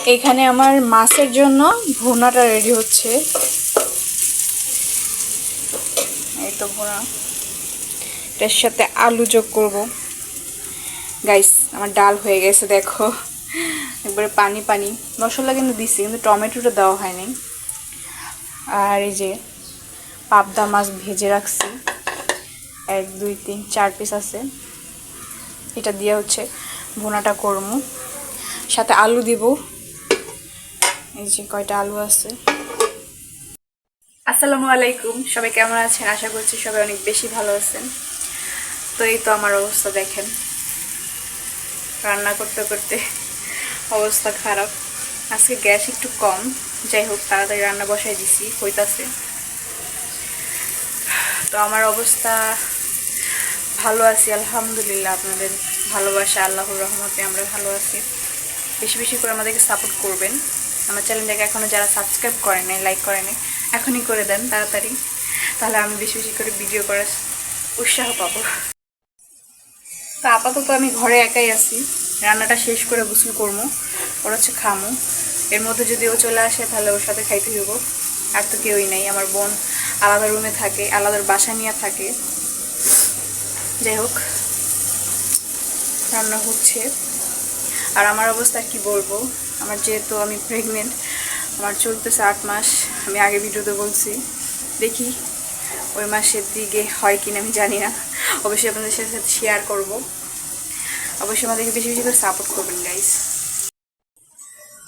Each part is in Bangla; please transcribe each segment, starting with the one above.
এখানে আমার মাছের জন্য ভুনাটা রেডি হচ্ছে। এই তো ভুনা, এটার সাথে আলু যোগ করব। গাইস আমার ডাল হয়ে গেছে, দেখো একবারে পানি পানি। মশলা কিন্তু দিছি, কিন্তু টমেটোটা দেওয়া হয়নি। আর এই যে পাবদা মাছ ভেজে রাখছি, 1 2 3 4 পিস আছে। এটা দিয়ে হচ্ছে ভুনাটা করবো, সাথে আলু দিব। এই যে কয়টা আলু আছে। আসসালামু আলাইকুম, সবাই কেমন আছেন? আশা করছি সবাই অনেক বেশি ভালো আছেন। তো এই তো আমার অবস্থা দেখেন, রান্না করতে করতে অবস্থা খারাপ। আজকে গ্যাস একটু কম, যাই হোক তাড়াতাড়ি রান্না বসাই দিছি, হইতাছে। তো আমার অবস্থা ভালো আছি আলহামদুলিল্লাহ, আপনাদের ভালোবাসা আল্লাহর রহমতে আমরা ভালো আছি। বেশি বেশি করে আমাদেরকে সাপোর্ট করবেন। আমার চ্যানেলটাকে এখনও যারা সাবস্ক্রাইব করেন নাই, লাইক করেন নাই, এখনই করে দেন তাড়াতাড়ি, তাহলে আমি বেশি বেশি করে ভিডিও করার উৎসাহ পাবো। তো আপাতত আমি ঘরে একাই আছি, রান্নাটা শেষ করে গোসল করবো, ওর হচ্ছে খামু। এর মধ্যে যদি ও চলে আসে তাহলে ওর সাথে খাইতে হইব, আর তো কেউই নাই। আমার বোন আলাদা রুমে থাকে, আলাদা বাসা নিয়ে থাকে। যাই হোক রান্না হচ্ছে। আর আমার অবস্থা কি বলবো, আমার যেহেতু আমি প্রেগনেন্ট, আমার চলতেছে 8 মাস। আমি আগে ভিডিওতে বলছি, দেখি ওই মাসের দিকে হয় কিনা আমি জানি না, অবশ্যই আপনাদের সাথে শেয়ার করব। অবশ্যই আমাদেরকে বেশি বেশি করে সাপোর্ট করবেন গাইস।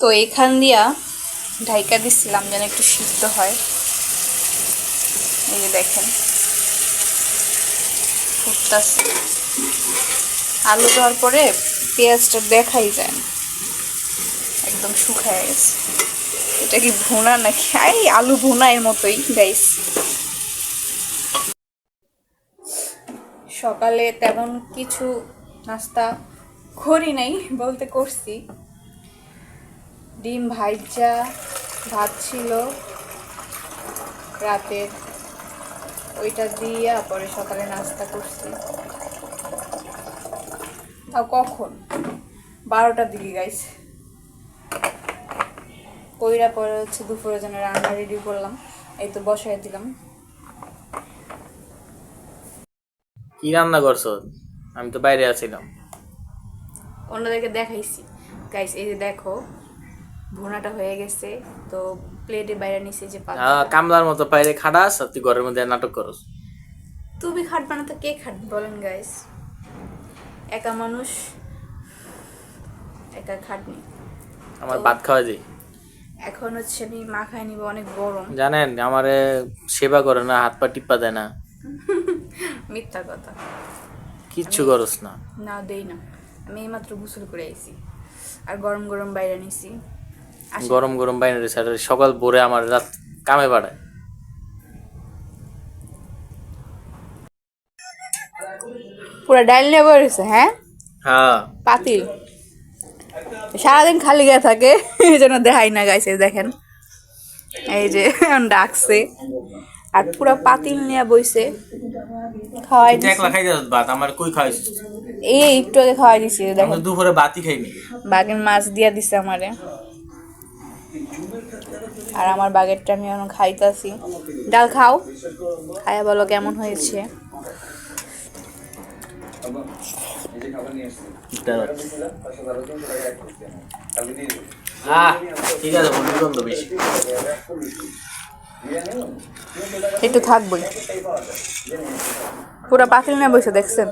তো এইখান দিয়া ঢাইকা দিচ্ছিলাম যেন একটু সিদ্ধ হয়। এই যে দেখেন ফুটতাছে। আলু দেওয়ার পরে পেঁয়াজটা দেখাই যায় না, একদম শুকায় গেছে। এটা কি ভুনা নাকি? এই আলু ভুনা এর মতোই গাইস। সকালে তেমন কিছু নাস্তা করি নাই, বলতে করছি। ডিম ভাজা, ভাত ছিল রাতের, ওইটা দিয়ে পরে সকালে নাস্তা করছি। তাও কখন 12টার দিকে গাইস। কইরা পরে হচ্ছে দুপুরের জন্য রান্না রেডি করলাম, এই তো বসাই দিলাম। কি রান্না করছো? আমি তো বাইরে আছিলাম। অন্যদেরকে দেখাইছি গাইস। এই যে দেখো ভুনাটা হয়ে গেছে, তো প্লেটে বাইরে নিচে যে কামলার মতো বাইরে খাটাস আর তুই ঘরের মধ্যে নাটক করস। তুমি খাটবা না তো কে খাটবে বলেন গাইস? একা মানুষ, একা খাটনি। আমার ভাত খাওয়া যাই। এখন হচ্ছে আমি মাখায় নিব, অনেক গরম। জানেন আমারে সেবা করে না, হাত পা টিপ্পা দেয় না, মিথ্যা কথা, কিচ্ছু করস না। না দেই না। আমি এইমাত্র গোসল করে আইছি আর গরম গরম বাইরে নিছি। গরম গরম বাইরে সকাল ভোরে আমার রাত কামে বাড়ায়। পুরো ডাল নিয়ে বেরোছে। হ্যাঁ হ্যাঁ পাতিল সারাদিন খালি গায়ে থাকে, এই জন্য দেখাই না গাইছে। দেখেন এই যে ডাকছে, আর পুরো পাতিল নিয়ে বইছে। খাওয়াই দিছি, একলা খাই যাস ভাত, আমার কই খাইছিস? এই একটু আগে খাওয়াই দিছি। দেখেন দুপুরে ভাতই খাইনি। বাগের মাছ দিয়া দিছে আমারে, আর আমার বাগেরটা আমি এখন খাইতাছি। ডাল খাও, খাইয়া বলো কেমন হয়েছে। ঠিক আছে, বন্ধু বেশি একটু থাকবই। পুরো পাতিল নিয়ে বসে দেখছেন।